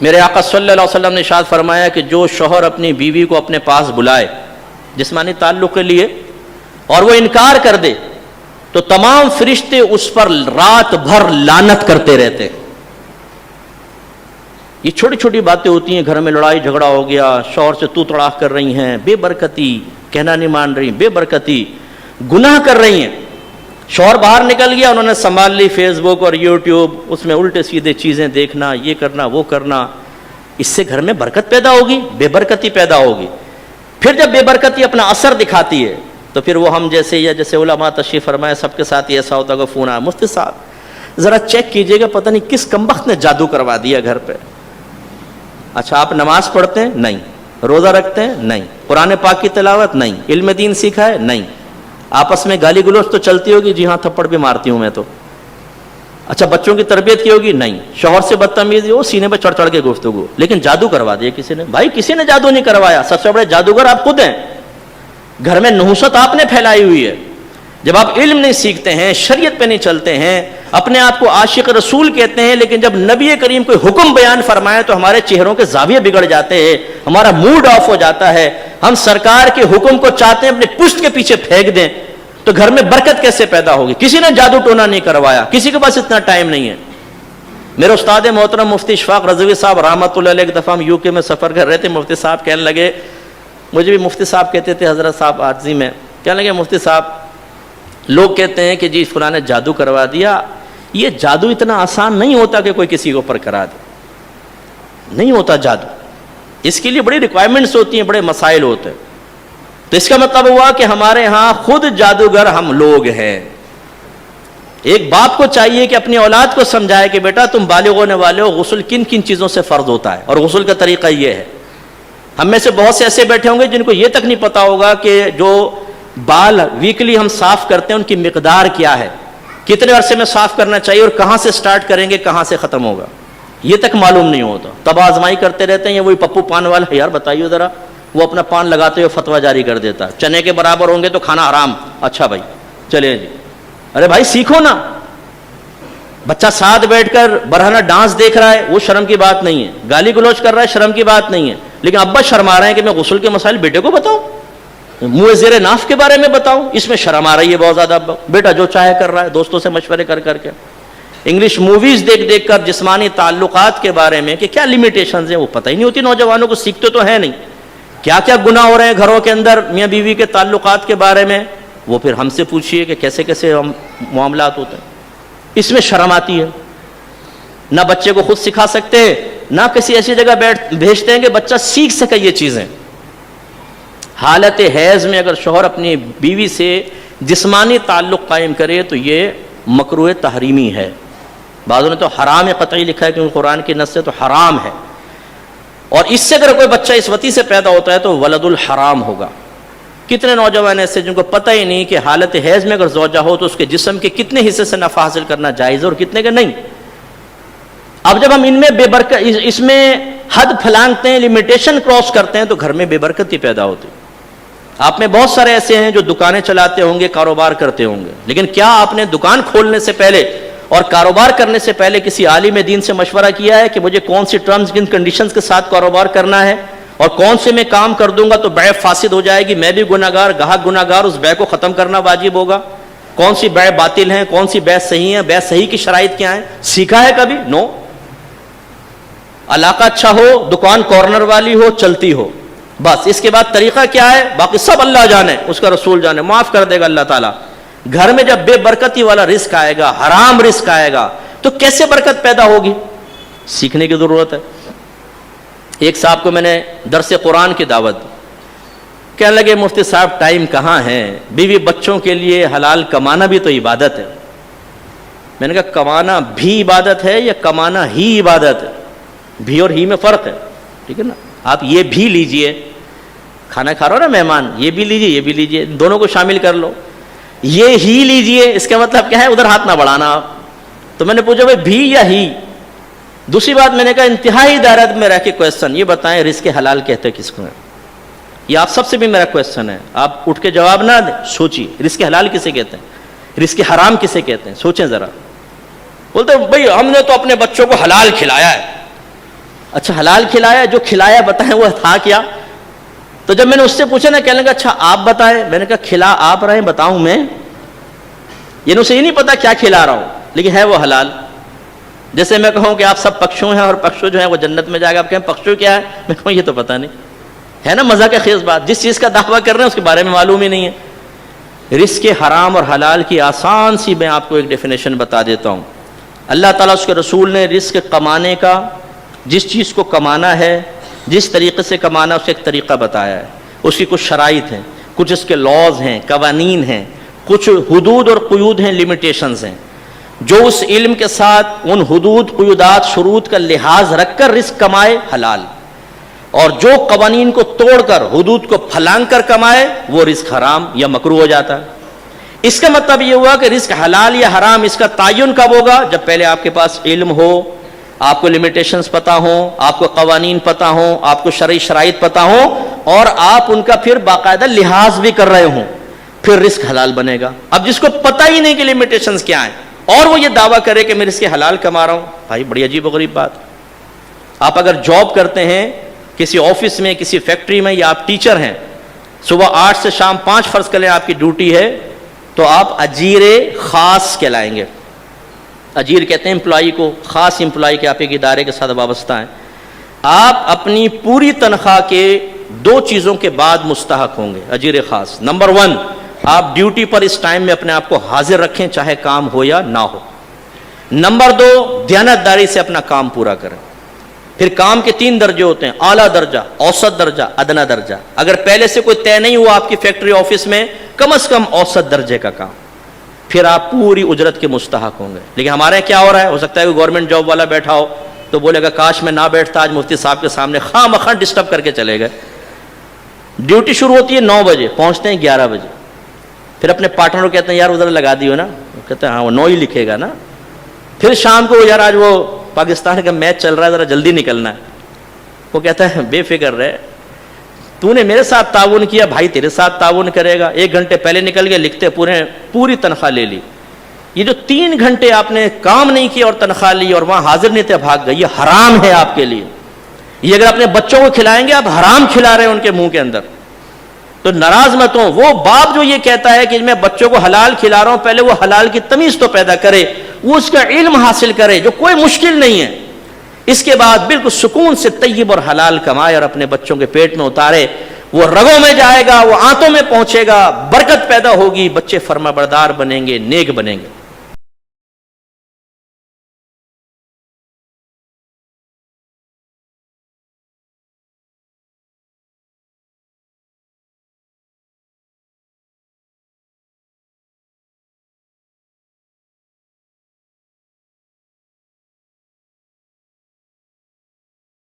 میرے آقا صلی اللہ علیہ وسلم نے ارشاد فرمایا کہ جو شوہر اپنی بیوی کو اپنے پاس بلائے جسمانی تعلق کے لیے اور وہ انکار کر دے تو تمام فرشتے اس پر رات بھر لعنت کرتے رہتے. یہ چھوٹی چھوٹی باتیں ہوتی ہیں، گھر میں لڑائی جھگڑا ہو گیا، شوہر سے تو تڑاک کر رہی ہیں، بے برکتی، کہنا نہیں مان رہی، بے برکتی، گناہ کر رہی ہیں. شوہر باہر نکل گیا، انہوں نے سنبھال لی فیس بک اور یوٹیوب، اس میں الٹے سیدھے چیزیں دیکھنا، یہ کرنا وہ کرنا. اس سے گھر میں برکت پیدا ہوگی؟ بے برکتی پیدا ہوگی. پھر جب بے برکتی اپنا اثر دکھاتی ہے تو پھر وہ ہم جیسے یا جیسے علماء تشریف فرمائے سب کے ساتھ ایسا ہوتا کہ فون آیا، مفتی صاحب ذرا چیک کیجئے گا پتہ نہیں کس کمبخت نے جادو کروا دیا گھر پہ. اچھا آپ نماز پڑھتے ہیں؟ نہیں. روزہ رکھتے ہیں؟ نہیں. قرآن پاک کی تلاوت؟ نہیں. علم دین سیکھا ہے؟ نہیں. آپس میں گالی گلوچ تو چلتی ہوگی؟ جی ہاں تھپڑ بھی مارتی ہوں میں تو. اچھا بچوں کی تربیت کی ہوگی؟ نہیں. شوہر سے بدتمیزی ہو، سینے پہ چڑھ چڑھ کے گفتگو، لیکن جادو کروا دیا کسی نے. بھائی کسی نے جادو نہیں کروایا، سب سے بڑے جادوگر آپ خود ہیں. گھر میں نحوست آپ نے پھیلائی ہوئی ہے. جب آپ علم نہیں سیکھتے ہیں، شریعت پہ نہیں چلتے ہیں، اپنے آپ کو عاشق رسول کہتے ہیں، لیکن جب نبی کریم کوئی حکم بیان فرمائے تو ہمارے چہروں کے زاویے بگڑ جاتے ہیں، ہمارا موڈ آف ہو جاتا ہے، ہم سرکار کے حکم کو چاہتے ہیں اپنے پشت کے پیچھے پھینک دیں، تو گھر میں برکت کیسے پیدا ہوگی؟ کسی نے جادو ٹونا نہیں کروایا، کسی کے پاس اتنا ٹائم نہیں ہے. میرے استاد محترم مفتی اشفاق رضوی صاحب رحمۃ اللہ علیہ ایک دفعہ ہم یو کے میں سفر کر رہے تھے. مفتی صاحب کہنے لگے، مجھے بھی مفتی صاحب کہتے تھے حضرت صاحب عارضی میں، کہنے لگے مفتی صاحب لوگ کہتے ہیں کہ جی فلاں نے جادو کروا دیا. یہ جادو اتنا آسان نہیں ہوتا کہ کوئی کسی کے اوپر کرا دے، نہیں ہوتا جادو. اس کے لیے بڑی ریکوائرمنٹس ہوتی ہیں، بڑے مسائل ہوتے ہیں. تو اس کا مطلب ہوا کہ ہمارے ہاں خود جادوگر ہم لوگ ہیں. ایک باپ کو چاہیے کہ اپنی اولاد کو سمجھائے کہ بیٹا تم بالغ ہونے والے ہو، غسل کن کن چیزوں سے فرض ہوتا ہے، اور غسل کا طریقہ یہ ہے. ہم میں سے بہت سے ایسے بیٹھے ہوں گے جن کو یہ تک نہیں پتا ہوگا کہ جو بال ویکلی ہم صاف کرتے ہیں ان کی مقدار کیا ہے، کتنے عرصے میں صاف کرنا چاہیے، اور کہاں سے سٹارٹ کریں گے کہاں سے ختم ہوگا، یہ تک معلوم نہیں ہوتا. تب آزمائی کرتے رہتے ہیں. یہ وہی پپو پان والا ہے، یار بتائیے ذرا، وہ اپنا پان لگاتے ہوئے فتویٰ جاری کر دیتا، چنے کے برابر ہوں گے تو کھانا حرام. اچھا بھائی چلے جی، ارے بھائی سیکھو نا. بچہ ساتھ بیٹھ کر برہنہ ڈانس دیکھ رہا ہے، وہ شرم کی بات نہیں ہے. گالی گلوچ کر رہا ہے، شرم کی بات نہیں ہے. لیکن ابا شرما رہے ہیں کہ میں غسل کے مسائل بیٹے کو بتاؤں، منہ زیر ناف کے بارے میں بتاؤں، اس میں شرم آ رہی ہے بہت زیادہ. ابا بیٹا جو چاہے کر رہا ہے، دوستوں سے مشورے کر کر کے، انگلش موویز دیکھ دیکھ کر جسمانی تعلقات کے بارے میں کہ کیا لیمیٹیشنز ہیں وہ پتہ ہی نہیں ہوتی نوجوانوں کو. سیکھتے تو ہیں نہیں، کیا کیا گناہ ہو رہے ہیں گھروں کے اندر میاں بیوی کے تعلقات کے بارے میں، وہ پھر ہم سے پوچھیے کہ کیسے کیسے معاملات ہوتے ہیں. اس میں شرم آتی ہے. نہ بچے کو خود سکھا سکتے، نہ کسی ایسی جگہ بھیجتے ہیں کہ بچہ سیکھ سکے یہ چیزیں. حالت حیض میں اگر شوہر اپنی بیوی سے جسمانی تعلق قائم کرے تو یہ مکروہ تحریمی ہے. بعضوں نے تو حرام قطعی لکھا ہے کیونکہ قرآن کی نص سے تو حرام ہے. اور اس سے اگر کوئی بچہ اس وتی سے پیدا ہوتا ہے تو ولد الحرام ہوگا. کتنے نوجوان ایسے جن کو پتہ ہی نہیں کہ حالت حیض میں اگر زوجہ ہو تو اس کے جسم کے کتنے حصے سے نفع حاصل کرنا جائز ہے اور کتنے کے نہیں. اب جب ہم ان میں اس میں حد پھلانگتے ہیں، لمیٹیشن کراس کرتے ہیں تو گھر میں بے برکتی پیدا ہوتی. آپ میں بہت سارے ایسے ہیں جو دکانیں چلاتے ہوں گے، کاروبار کرتے ہوں گے، لیکن کیا آپ نے دکان کھولنے سے پہلے اور کاروبار کرنے سے پہلے کسی عالم دین سے مشورہ کیا ہے کہ مجھے کون سی ٹرمز کن کنڈیشنز کے ساتھ کاروبار کرنا ہے اور کون سے میں کام کر دوں گا تو بیع فاسد ہو جائے گی، میں بھی گناہگار، گاہک گناہگار، اس بیع کو ختم کرنا واجب ہوگا، کون سی بیع باطل ہیں، کون سی بیع صحیح ہے، بیع صحیح کی شرائط کیا ہیں؟ سیکھا ہے کبھی؟ نو. علاقہ اچھا ہو، دکان کارنر والی ہو، چلتی ہو، بس. اس کے بعد طریقہ کیا ہے باقی سب اللہ جانے، اس کا رسول جانے، معاف کر دے گا اللہ تعالیٰ. گھر میں جب بے برکتی والا رزق آئے گا، حرام رزق آئے گا، تو کیسے برکت پیدا ہوگی؟ سیکھنے کی ضرورت ہے. ایک صاحب کو میں نے درس قرآن کی دعوت دی. کہنے لگے مفتی صاحب ٹائم کہاں ہے، بیوی بچوں کے لیے حلال کمانا بھی تو عبادت ہے. میں نے کہا کمانا بھی عبادت ہے یا کمانا ہی عبادت ہے؟ بھی اور ہی میں فرق ہے، ٹھیک ہے نا. آپ یہ بھی لیجئے، کھانا کھا رہا ہو نا مہمان، یہ بھی لیجئے یہ بھی لیجئے، دونوں کو شامل کر لو. یہ ہی لیجئے اس کا مطلب کیا ہے؟ ادھر ہاتھ نہ بڑھانا آپ. تو میں نے پوچھا بھائی بھی یا ہی؟ دوسری بات میں نے کہا انتہائی دائرہ میں رہ کے کویسچن، یہ بتائیں رزق حلال کہتے کس کو ہے؟ یہ آپ سب سے بھی میرا کویسچن ہے. آپ اٹھ کے جواب نہ دیں، سوچیے رزق حلال کسے کہتے ہیں، رزق حرام کسے کہتے ہیں؟ سوچیں ذرا. بولتے بھائی ہم نے تو اپنے بچوں کو حلال کھلایا ہے. اچھا حلال کھلایا, جو کھلایا بتائیں وہ تھا کیا؟ تو جب میں نے اس سے پوچھا نا, کہنے لگا اچھا آپ بتائیں. میں نے کہا کھلا آپ رہے ہیں, بتاؤں میں؟ یہ اسے یہ نہیں پتا کیا کھلا رہا ہوں, لیکن ہے وہ حلال. جیسے میں کہوں کہ آپ سب پکشو ہیں اور پکشو جو ہے وہ جنت میں جائے گا, آپ کہیں پکشو کیا ہے؟ میں کہوں یہ تو پتہ نہیں. ہے نا مزہ کا خیز بات, جس چیز کا دعویٰ کر رہے ہیں اس کے بارے میں معلوم ہی نہیں ہے. رزق حرام اور حلال کی آسان سی میں آپ کو ایک ڈیفینیشن بتا دیتا ہوں. اللہ تعالیٰ اس کے رسول نے رزق کمانے کا, جس چیز کو کمانا ہے, جس طریقے سے کمانا, اس کا ایک طریقہ بتایا ہے. اس کی کچھ شرائط ہیں, کچھ اس کے لاز ہیں, قوانین ہیں, کچھ حدود اور قیود ہیں, لمیٹیشنز ہیں. جو اس علم کے ساتھ ان حدود, قیودات, شروط کا لحاظ رکھ کر رزق کمائے حلال, اور جو قوانین کو توڑ کر, حدود کو پھلانگ کر کمائے, وہ رزق حرام یا مکروہ ہو جاتا ہے. اس کا مطلب یہ ہوا کہ رزق حلال یا حرام اس کا تعین کب ہوگا؟ جب پہلے آپ کے پاس علم ہو, آپ کو لمیٹیشنز پتہ ہوں, آپ کو قوانین پتہ ہوں, آپ کو شرعی شرائط پتہ ہوں, اور آپ ان کا پھر باقاعدہ لحاظ بھی کر رہے ہوں, پھر رزق حلال بنے گا. اب جس کو پتہ ہی نہیں کہ لمیٹیشنز کیا ہیں, اور وہ یہ دعویٰ کرے کہ میں رزق حلال کما رہا ہوں, بھائی بڑی عجیب و غریب بات. آپ اگر جاب کرتے ہیں کسی آفس میں, کسی فیکٹری میں, یا آپ ٹیچر ہیں, صبح 8 سے شام 5 فرض کر لیں آپ کی ڈیوٹی ہے, تو آپ اجیر خاص کہلائیں گے. اجیر کہتے ہیں امپلائی کو, خاص امپلائی کے آپ ایک ادارے کے ساتھ وابستہ ہیں. آپ اپنی پوری تنخواہ کے 2 چیزوں کے بعد مستحق ہوں گے اجیر خاص. نمبر 1, آپ ڈیوٹی پر اس ٹائم میں اپنے آپ کو حاضر رکھیں, چاہے کام ہو یا نہ ہو. نمبر 2, دیانتداری سے اپنا کام پورا کریں. پھر کام کے 3 درجے ہوتے ہیں, اعلیٰ درجہ, اوسط درجہ, ادنا درجہ. اگر پہلے سے کوئی طے نہیں ہوا آپ کی فیکٹری آفس میں, کم از کم اوسط درجے کا کام, پھر آپ پوری اجرت کے مستحق ہوں گے. لیکن ہمارے یہاں کیا ہو رہا ہے, ہو سکتا ہے کوئی گورنمنٹ جاب والا بیٹھا ہو تو بولے گا کاش میں نہ بیٹھتا, آج مفتی صاحب کے سامنے خواہ مخواہ ڈسٹرب کر کے چلے گئے. ڈیوٹی شروع ہوتی ہے 9 بجے, پہنچتے ہیں 11 بجے. پھر اپنے پارٹنر کو کہتے ہیں یار ادھر لگا دیو نا, کہتے ہیں ہاں وہ 9 ہی لکھے گا نا. پھر شام کو یار آج وہ پاکستان کا میچ چل رہا ہے, ذرا جلدی نکلنا ہے. وہ کہتا ہے بے فکر رہے, تو نے میرے ساتھ تعاون کیا, بھائی تیرے ساتھ تعاون کرے گا. 1 گھنٹے پہلے نکل گئے, لکھتے پوری تنخواہ لے لی. یہ جو 3 گھنٹے آپ نے کام نہیں کیا اور تنخواہ لی اور وہاں حاضر نہیں تھے, بھاگ گئے, یہ حرام ہے آپ کے لیے. یہ اگر اپنے بچوں کو کھلائیں گے, آپ حرام کھلا رہے ہیں ان کے منہ کے اندر. تو ناراض مت ہوں. وہ باپ جو یہ کہتا ہے کہ میں بچوں کو حلال کھلا رہا ہوں, پہلے وہ حلال کی تمیز تو پیدا کرے, وہ اس کا علم حاصل کرے, جو کوئی مشکل نہیں ہے. اس کے بعد بالکل سکون سے طیب اور حلال کمائے اور اپنے بچوں کے پیٹ میں اتارے. وہ رگوں میں جائے گا, وہ آنتوں میں پہنچے گا, برکت پیدا ہوگی, بچے فرما بردار بنیں گے, نیک بنیں گے.